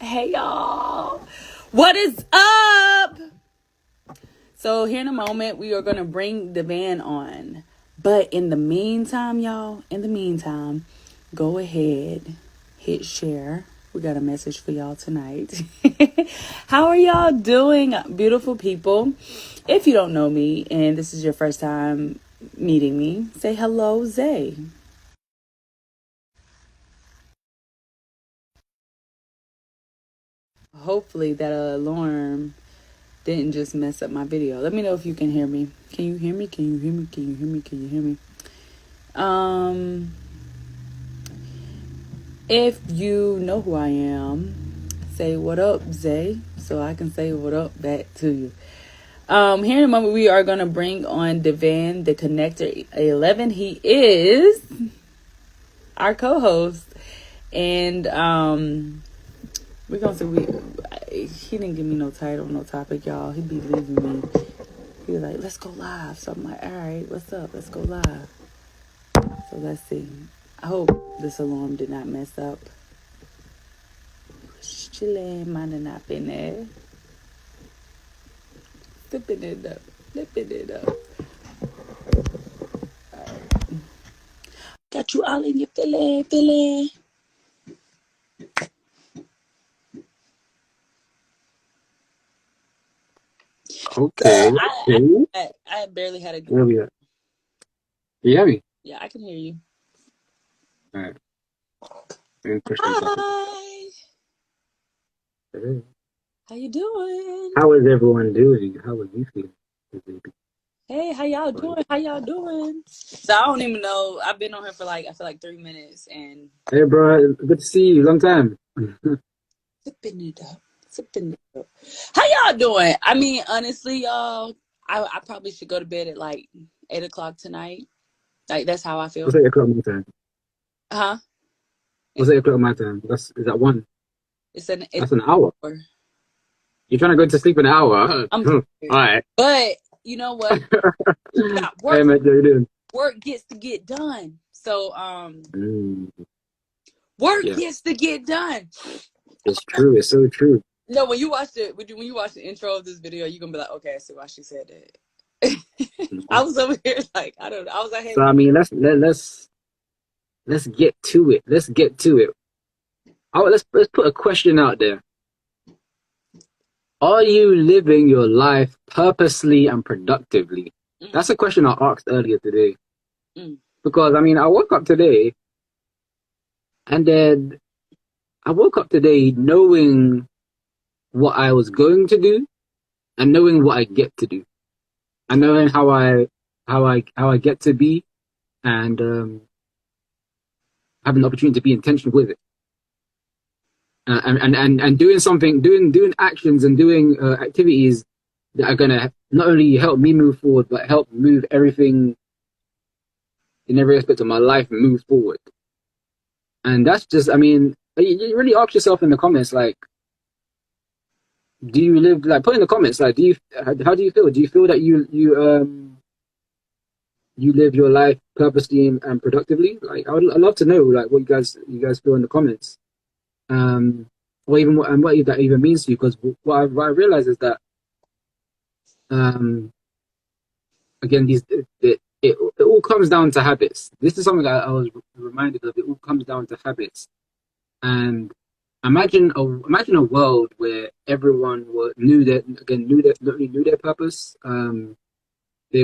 Hey y'all, what is up? So here in a moment we are gonna bring the band on, but in the meantime, y'all, go ahead, hit share. We got a message for y'all tonight. How are y'all doing, beautiful people? If you don't know me and this is your first time meeting me, say hello, Zay. Hopefully that alarm didn't just mess up my video. Let me know if you can hear me. Can you hear me? Can you hear me? Can you hear me? Can you hear me? Um, if you know who I am, say what up, Zay, so I can say what up back to you. Here in a moment, we are gonna bring on Devan, the Connector 11. He is our co-host, and we're gonna say he didn't give me no title, no topic, y'all. He'd be leaving me. He was like, let's go live. So I'm like, all right, what's up? Let's go live. So let's see. I hope this alarm did not mess up. Chilling, might have not been there. Flipping it up. Flipping it up. All right. Got you all in your feeling. Okay. I barely had a good. Where we at? Can you hear me? Yeah, I can hear you. All right. Let me push that button. Hi. Okay. How you doing? How is everyone doing? How are you feeling? Hey, how y'all doing? How y'all doing? So I don't even know. I've been on here for I feel like 3 minutes and Hey, bro. Good to see you. Long time. sipping it up. Sipping it up. How y'all doing? I mean, honestly, y'all, I probably should go to bed at like 8 o'clock tonight. Like that's how I What's feel. 8 o'clock my time? Huh? What's 8 o'clock my time? Is that one? It's That's an hour. an You're trying to go to sleep in an hour? I'm All tired. right. But you know what? We got Hey, work. man, how you doing? Work gets to get done. So Mm, work yeah, gets to get done. it's true. It's so true. No, when you watch the intro of this video, you're gonna be like, okay, I see why she said that. I Mhm. was over here like, I don't know. I was like, hey, So I mean, let's get to it. Let's get to it. Oh, let's put a question out there. Are you living your life purposely and productively? mm, That's a question I asked earlier today. mm, Because I mean, I woke up today and then I woke up today knowing what I was going to do and knowing what I get to do and knowing how I get to be and having the opportunity to be intentional with it. And doing something, doing actions and doing activities that are gonna not only help me move forward, but help move everything in every aspect of my life move forward. And that's just, I mean, you really ask yourself in the comments, like, do you live, like, put in the comments, like, how do you feel? Do you feel that you live your life purposely and productively? Like, I'd love to know, like, what you guys feel in the comments. Um, or even what that even means to you, because what I realize is that, um, again, it all comes down to habits. This is something that I was reminded of. It all comes down to habits. And imagine a world where everyone not only knew their purpose. They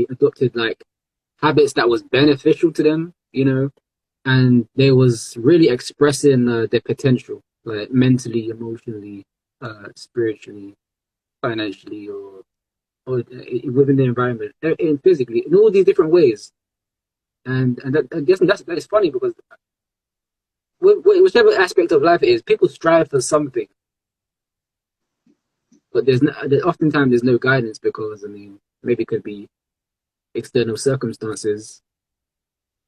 adopted like habits that was beneficial to them, and they was really expressing their potential, like mentally, emotionally, spiritually, financially, or within the environment, and physically, in all these different ways. And I guess that's funny because whichever aspect of life it is, people strive for something, but oftentimes there's no guidance because I mean maybe it could be external circumstances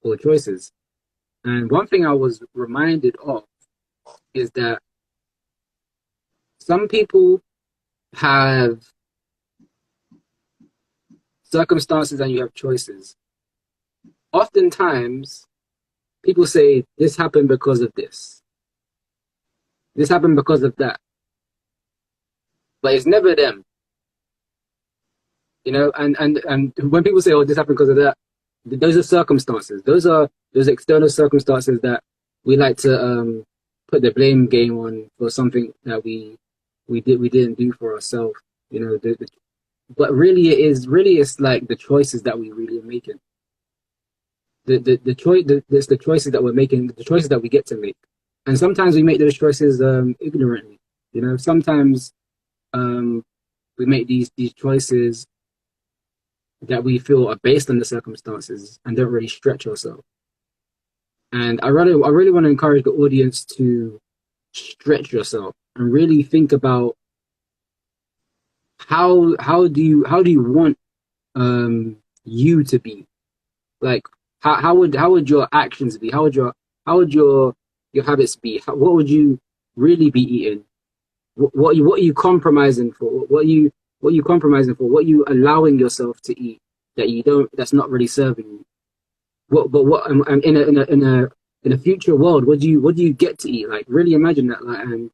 or choices. And one thing I was reminded of is that some people have circumstances and you have choices. Oftentimes people say this happened because of this, this happened because of that. But it's never them, you know. And when people say, "Oh, this happened because of that," those are circumstances. Those external circumstances that we like to put the blame game on for something that we didn't do for ourselves. You know, but really it's like the choices that we really are making. It's the choices that we're making, the choices that we get to make. And sometimes we make those choices ignorantly. You know, sometimes we make these choices that we feel are based on the circumstances and don't really stretch ourselves. And I really want to encourage the audience to stretch yourself and really think about how do you want you to be, like how would your actions be, how would your habits be, what would you really be eating, what are you compromising for, what are you compromising for, what are you allowing yourself to eat that you don't, that's not really serving you, what in a future world, what do you get to eat, like really imagine that, like, and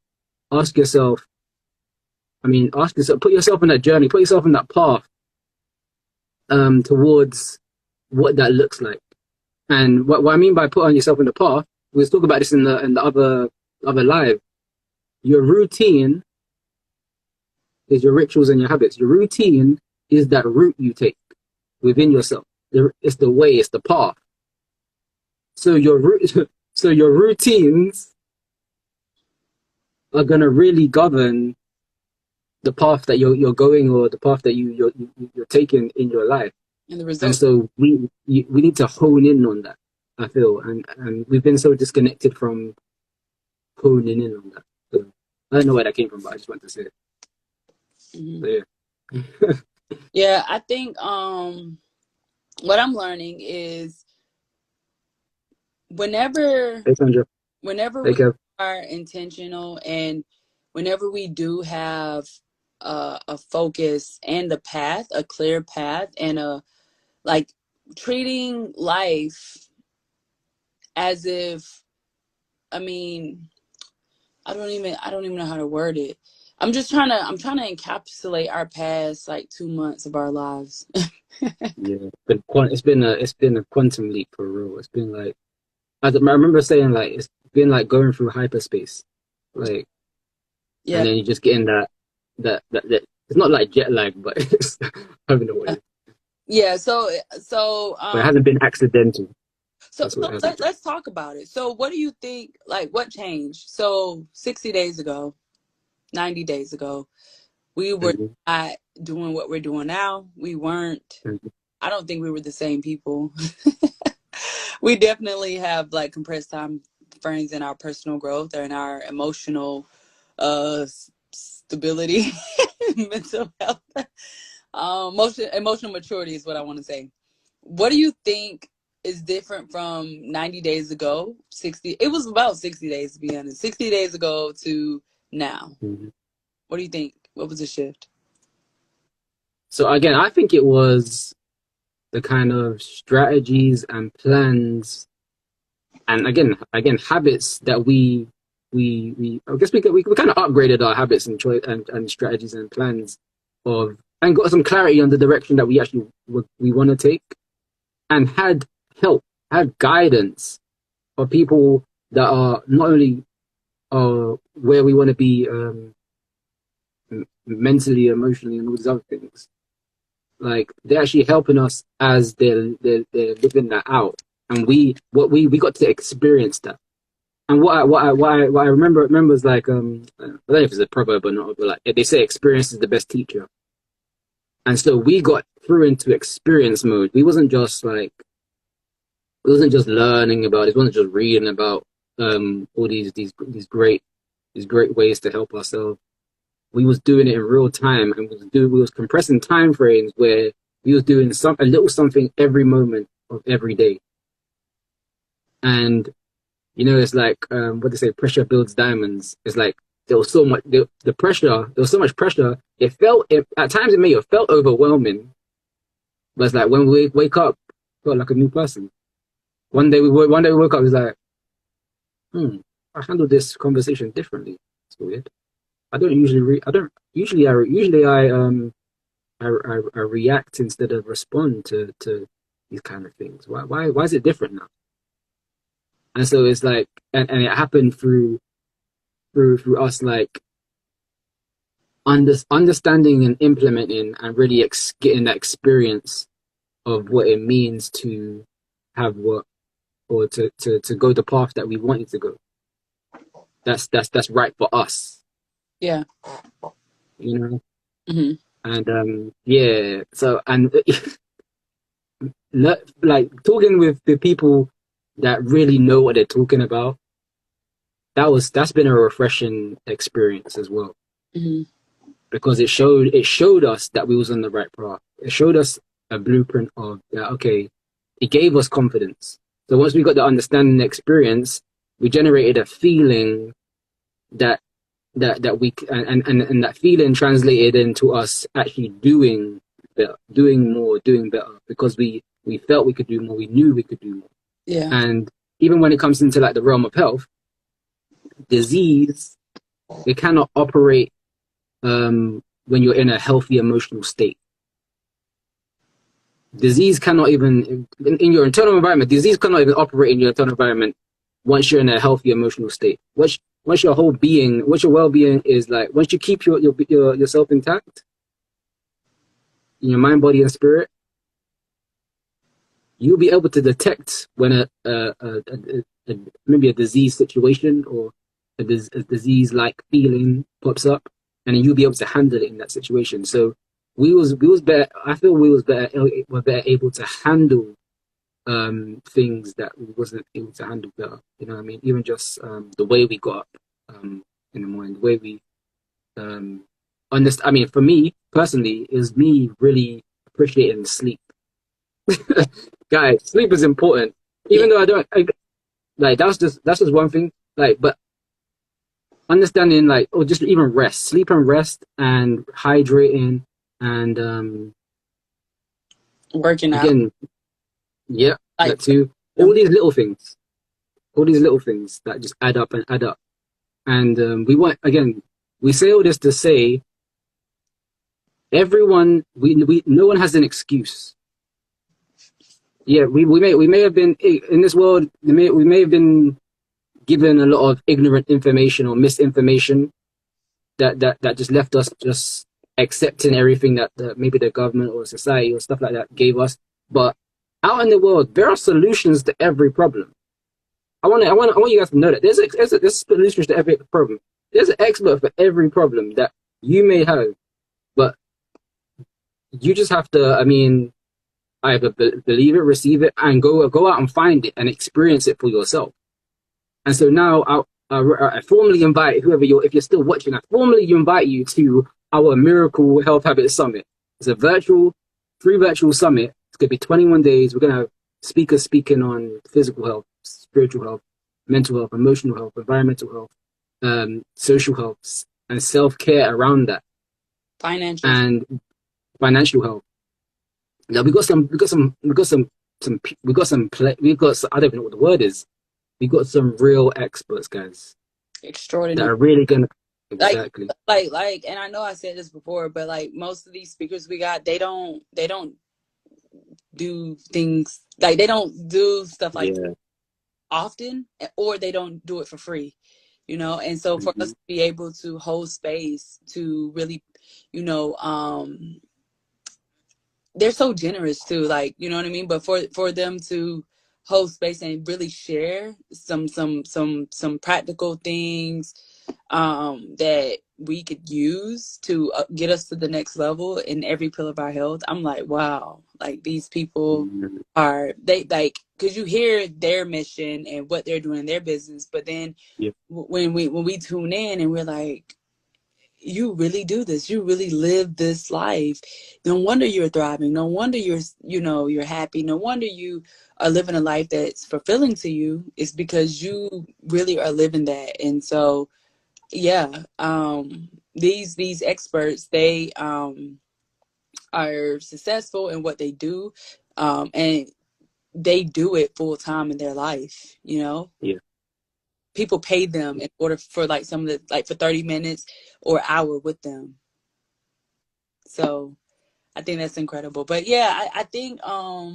ask yourself, put yourself on that journey, put yourself on that path towards what that looks like. And what I mean by put on yourself on the path, we was talking about this in the other live. Your routine is your rituals and your habits. Your routine is that route you take within yourself. It's the way, it's the path. So your routines are gonna really govern the path that you're going, or the path that you're taking in your life. And the result. And so we need to hone in on that, I feel, and we've been so disconnected from honing in on that. So I don't know where that came from, but I just wanted to say it. Mm-hmm. So, yeah. Yeah, I think what I'm learning is whenever we are intentional, and whenever we do have a focus and a clear path, and like treating life as if, I don't even know how to word it. I'm trying to encapsulate our past like 2 months of our lives. Yeah, it's been a quantum leap for real. It's been like, I remember saying, like, it's been like going through hyperspace, like, yeah. And then you just get in that it's not like jet lag, but it's having a way. Yeah, so but it hasn't been accidental. So let's talk about it. So what do you think, like, what changed? So 60 days ago, 90 days ago, we were not doing what we're doing now. We weren't, I don't think we were the same people. We definitely have like compressed time frames in our personal growth or in our emotional stability, mental health, emotional maturity is what I want to say. What do you think is different from 90 days ago? It was about 60 days, to be honest. 60 days ago to now. Mm-hmm. What do you think? What was the shift? So again, I think it was the kind of strategies and plans, and again habits that we I guess we kind of upgraded our habits and strategies and plans and got some clarity on the direction that we actually we want to take, and had help, had guidance for people that are not only where we want to be mentally, emotionally, and all these other things. Like, they're actually helping us as they're living that out, and we got to experience that. And what I remember is like, I don't know if it's a proverb or not, but like they say experience is the best teacher. And so we got through into experience mode. We wasn't just learning about it. It wasn't just reading about all these great ways to help ourselves. We was doing it in real time, and we was compressing time frames where we was doing a little something every moment of every day. And it's like what they say, pressure builds diamonds. It's like there was so much there was so much pressure. At times it may have felt overwhelming, but it's like when we wake up, felt like a new person. One day we woke up, it was like, I handled this conversation differently. It's weird. I don't usually I don't usually I react instead of respond to these kind of things. Why is it different now? And so it's like, and it happened through us like understanding and implementing and really getting that experience of what it means to have what, or to go the path that we wanted to go. That's right for us, Yeah. you know. Hmm. And yeah, so and like talking with the people that really know what they're talking about, that's been a refreshing experience as well, Hmm. because it showed us that we was on the right path. It showed us a blueprint of that. Okay, it gave us confidence. So once we got the understanding and experience, we generated a feeling that we and that feeling translated into us actually doing better, doing more, doing better, because we felt we could do more, we knew we could do more. Yeah. And even when it comes into like the realm of health, disease, it cannot operate when you're in a healthy emotional state. Disease cannot even in your internal environment. Disease cannot even operate in your internal environment once you're in a healthy emotional state. Once your whole being, once your well-being is like, once you keep yourself intact in your mind, body, and spirit, you'll be able to detect when maybe a disease situation or a disease-like feeling pops up, and then you'll be able to handle it in that situation. So we was better. I feel we was better. Were better able to handle things that we wasn't able to handle better. You know what I mean? Even just the way we got up in the morning, the way we understand. I mean, for me personally, is me really appreciating sleep. Guys, sleep is important. Yeah. Even though like that's just one thing. Like, but understanding like, or just even rest, sleep and rest, and hydrating, and Working out. again, yeah, Like, that too. um, All these little things that just add up and add up. And we say all this to say everyone, we no one has an excuse. Yeah, we may have been in this world. We may have been given a lot of ignorant information or misinformation that just left us just accepting everything that maybe the government or society or stuff like that gave us. But out in the world, there are solutions to every problem. I want you guys to know that there's solutions to every problem. There's an expert for every problem that you may have, but you just have to. I mean, either believe it, receive it, and go out and find it and experience it for yourself. And so now I formally invite whoever if you're still watching, I formally invite you to our Miracle Health Habits Summit. It's a free virtual summit. It's going to be 21 days. We're going to have speakers speaking on physical health, spiritual health, mental health, emotional health, environmental health, social health, and self-care around that, financial. and financial health. Now I don't even know what the word is. We got some real experts, guys, that Extraordinary. are really gonna Like, exactly. and I know I said this before, but like most of these speakers we got, they don't do things like they don't do stuff like Yeah. often, or they don't do it for free, and so for us Mm-hmm. to be able to hold space to really, you know um they're so generous too, like, you know what I mean, but for them to hold space and really share some practical things that we could use to get us to the next level in every pillar of our health. I'm like, wow, like these people Mm-hmm. are, they like, because you hear their mission and what they're doing in their business, but then Yeah. when we tune in and we're like, you really do this, you really live this life, no wonder you're thriving, no wonder you're happy, no wonder you are living a life that's fulfilling to you. It's because you really are living that. And so yeah, these experts, they are successful in what they do, and they do it full time in their life. Yeah. people pay them in order for like some of the like for 30 minutes or hour with them. So I think that's incredible. But yeah, I think I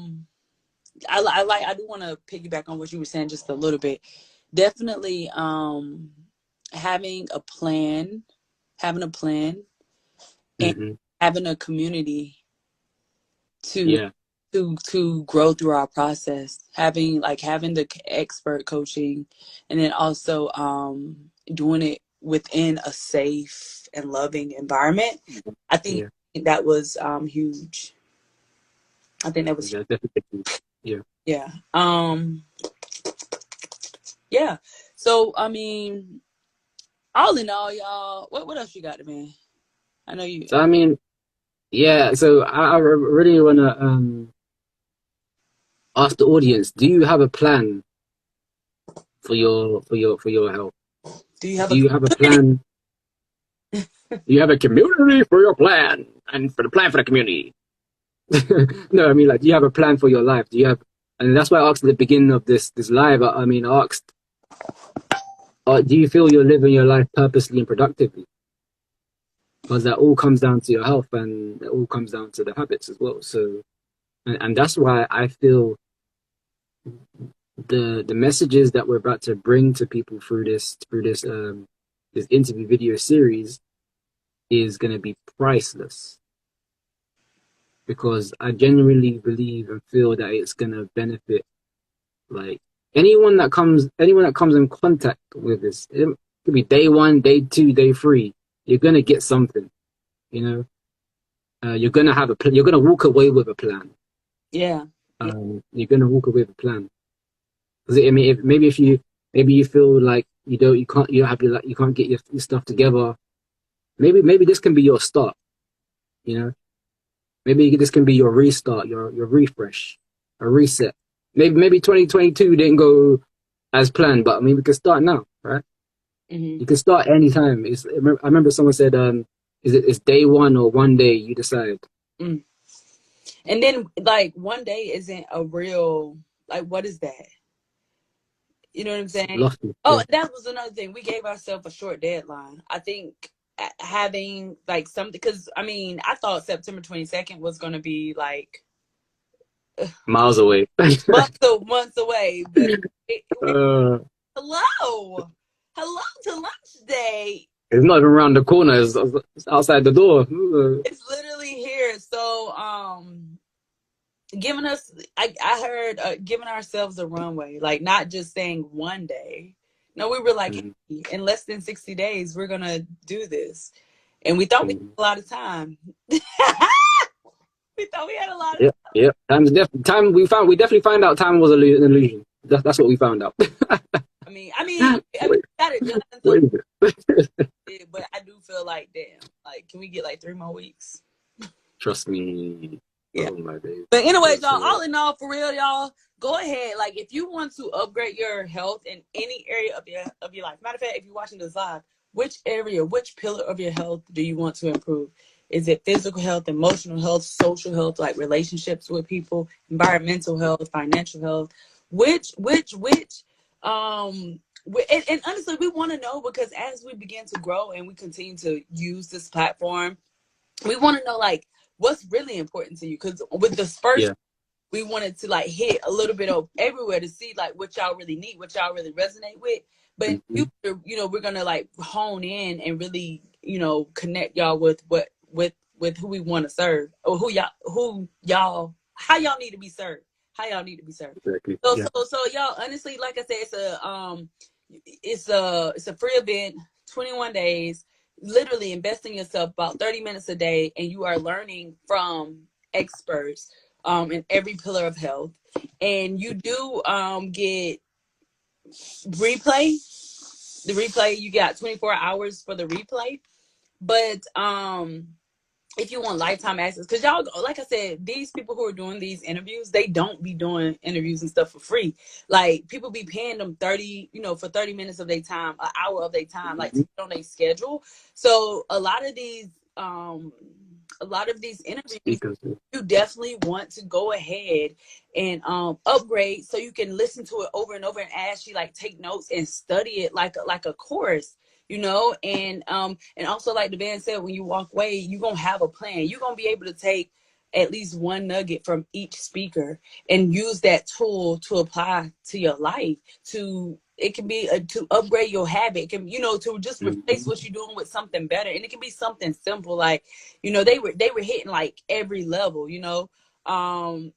do want to piggyback on what you were saying just a little bit. Definitely having a plan, having a plan and Hmm. having a community to Yeah. to grow through our process, having the expert coaching, and then also doing it within a safe and loving environment. I think Yeah. that was huge. I think that was huge. Yeah. Definitely. Yeah. Yeah. Yeah. So I mean, all in all, y'all, what else you got, man? I know you. So I mean, yeah. So I really wanna ask the audience: do you have a plan for your health? Do you have Do a you have a community? plan? Do you have a community for your plan and for the plan for the community? No, I mean, like, do you have a plan for your life? Do you have? And that's why I asked at the beginning of this live. I mean, I asked, do you feel you're living your life purposely and productively? Because that all comes down to your health, and it all comes down to the habits as well. So, and that's why I feel the messages that we're about to bring to people through this interview video series is going to be priceless, because I genuinely believe and feel that it's going to benefit, like, anyone that comes in contact with this. It could be day one, day two, day three. You're going to get something, you know. You're gonna walk away with a plan. Yeah. Yeah. You're gonna walk away with a plan. Because I mean, maybe you feel like you can't get your stuff together. Maybe this can be your start. You know, maybe this can be your restart, your refresh, a reset. Maybe 2022 didn't go as planned, but I mean, we can start now, right? Hmm. You can start anytime. I remember someone said, it's day one or one day you decide. Mm. And then like one day isn't a real like what is that? You know what I'm It's saying? lofty. Oh, Yeah. that was another thing. We gave ourselves a short deadline. I think having like something because I mean I thought September 22nd was gonna be like Miles away. months away, but we uh, hello, hello to lunch day. it's not even around the corner. It's outside the door. It's literally here. So giving us I heard giving ourselves a runway, like not just saying one day. No, we were like, Mhm, hey, in less than 60 days we're gonna do this, and we thought we mhm. had a lot of time. We thought we had a lot of Yeah, yeah. Time we definitely found out time was an illusion. That's what we found out. I mean Wait, we got it done, so wait a minute. but I do feel like damn, like can we get like 3 more weeks? Trust me. Yeah. Oh my days. But anyways, Yes, y'all, yeah. all in all, for real, y'all, go ahead. Like, if you want to upgrade your health in any area of your life, matter of fact, if you're watching this live, which pillar of your health do you want to improve? Is it physical health, emotional health, social health, like relationships with people, environmental health, financial health? Which? And honestly, we want to know because as we begin to grow and we continue to use this platform, we want to know like what's really important to you because with this first Yeah. we wanted to like hit a little bit of everywhere to see like what y'all really need, what y'all really resonate with. But in Hmm. future, we're gonna like hone in and really, connect y'all with with who we want to serve or who y'all how y'all need to be served. How y'all need to be served. Exactly. So Yeah. so so y'all honestly, like I said, it's a free event, 21 days, literally invest in yourself about 30 minutes a day, and you are learning from experts in every pillar of health. And you do get replay. The replay, you got 24 hours for the replay. But if you want lifetime access, because y'all, like I said, these people who are doing these interviews, they don't be doing interviews and stuff for free. Like people be paying them 30, for 30 minutes of their time, an hour of their time, like to Hmm. get on their schedule. So a lot of these, um, a lot of these interviews, Speakers. you definitely want to go ahead and upgrade so you can listen to it over and over and actually like take notes and study it like a course, you know. And also like the van said, when you walk away, you're gonna have a plan. You're gonna be able to take at least one nugget from each speaker and use that tool to apply to your life. To it can be to upgrade your habit. It can, you know, to just replace what you're doing with something better. And it can be something simple like, you know, they were hitting like every level, you know. And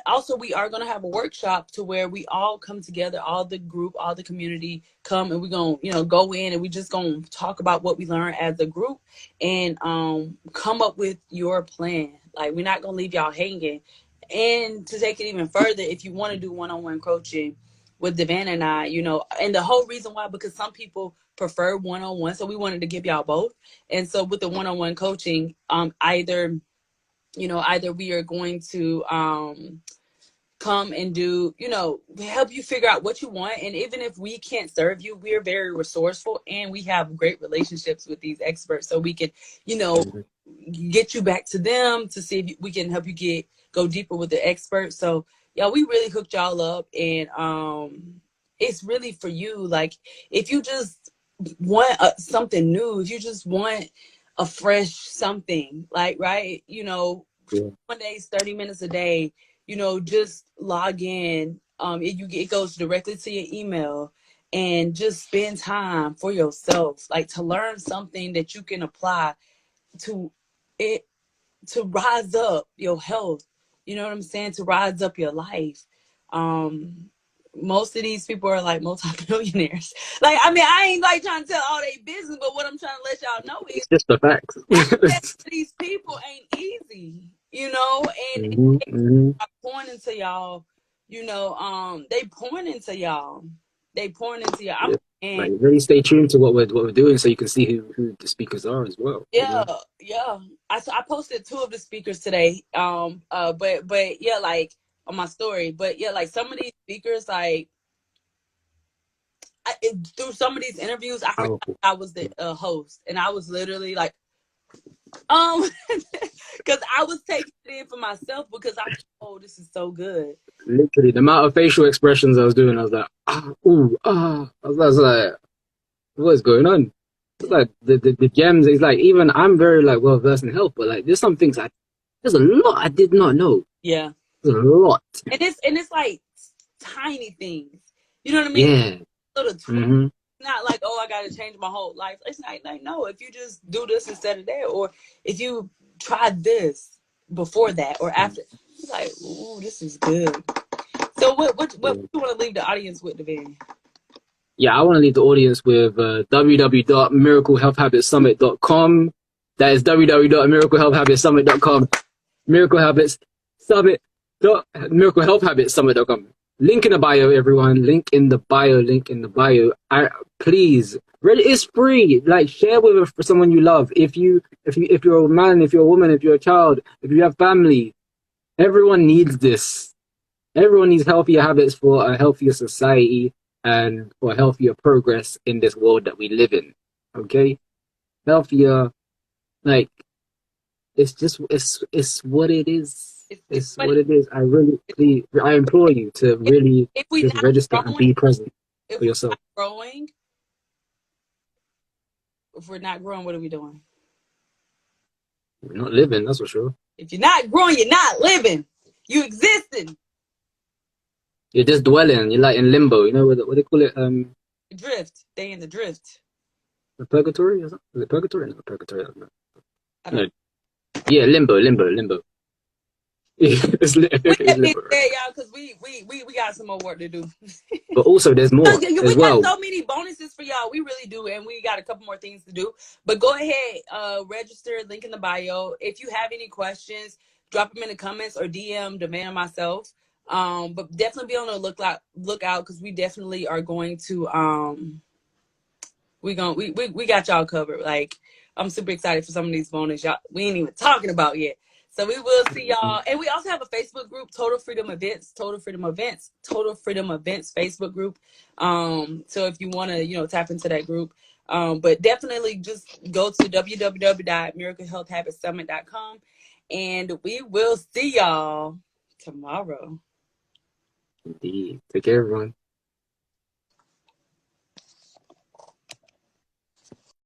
also we are going to have a workshop to where we all come together, all the group, all the community come, and we're going to, you know, go in and we just going to talk about what we learned as a group and come up with your plan. Like, we're not going to leave y'all hanging. And to take it even further, if you want to do one-on-one coaching with Devan and I, you know, and the whole reason why, because some people prefer one-on-one, so we wanted to give y'all both. And so with the one-on-one coaching, either we are going to come and do, you know, help you figure out what you want. And even if we can't serve you, we're very resourceful and we have great relationships with these experts, so we can, you know, get you back to them to see if we can help you go deeper with the experts. So yeah, we really hooked y'all up, and it's really for you. Like, if you just want something new, if you just want a fresh something, like, right, you know, 1 day, 30 minutes a day, you know, just log in. It goes directly to your email, and just spend time for yourself, like to learn something that you can apply to it, to rise up your health. You know what I'm saying? To rise up your life. Most of these people are like multi-millionaires. Like, I mean, I ain't like trying to tell all their business, but what I'm trying to let y'all know is It's just the facts. access to these people ain't easy, you know, and Mm-hmm. pouring into y'all, you know, they pouring into y'all. They pouring into y'all. Yeah. Like, really stay tuned to what we're doing, so you can see who the speakers are as well. Yeah, yeah. I posted 2 of the speakers today. But yeah, like on my story. But yeah, like some of these speakers, like through some of these interviews, I forgot Powerful. I was the host, and I was literally like, because I was taking it in for myself because I, oh, this is so good. Literally, the amount of facial expressions I was doing, I was like, ooh, I was like, what's going on? It's like the gems. It's like, even I'm very like well versed in health, but like there's some things there's a lot I did not know. Yeah, There's a lot. and it's like tiny things. You know what I mean? Yeah. Little Mm-hmm. not like, oh, I gotta change my whole life. It's not like, no, if you just do this instead of that, or if you try this before that or after, it's like, ooh, this is good. So what do you want to leave the audience with, Devan? Yeah, I want to leave the audience with www.miraclehealthhabitsummit.com. That is www.miraclehealthhabitsummit.com. Miracle Habits Summit. Miracle Health Habits Summit.com. Link in the bio, everyone. Link in the bio. Link in the bio. Please, Reddit is free. Like, share with it for someone you love. If you're a man, if you're a woman, if you're a child, if you have family, everyone needs this. Everyone needs healthier habits for a healthier society and for healthier progress in this world that we live in. Okay, healthier, like, it's what it is. It's what it is. I really, please, I implore you to really if we just not register growing, and be present if for yourself. we're not growing, what are we doing? We're not living, that's for sure. If you're not growing, you're not living. You existing. You're just dwelling. You're like in limbo. You know what they call it? Drift. They in the drift. The purgatory? Is it purgatory? No, purgatory. I don't know. Yeah, limbo. It's limbo. There, y'all, because we got some more work to do. But also, there's more as we well. got so many bonuses for y'all. We really do, and we got a couple more things to do. But go ahead, register. Link in the bio. If you have any questions, drop them in the comments or DM Devan myself. But definitely be on the lookout because we definitely are going to we got y'all covered. Like, I'm super excited for some of these bonus y'all we ain't even talking about yet. So we will see y'all. And we also have a Facebook group, Total Freedom Events Facebook group. So if you want to, tap into that group, but definitely just go to www.miraclehealthhabitsummit.com, and we will see y'all tomorrow. Indeed. Take care, everyone.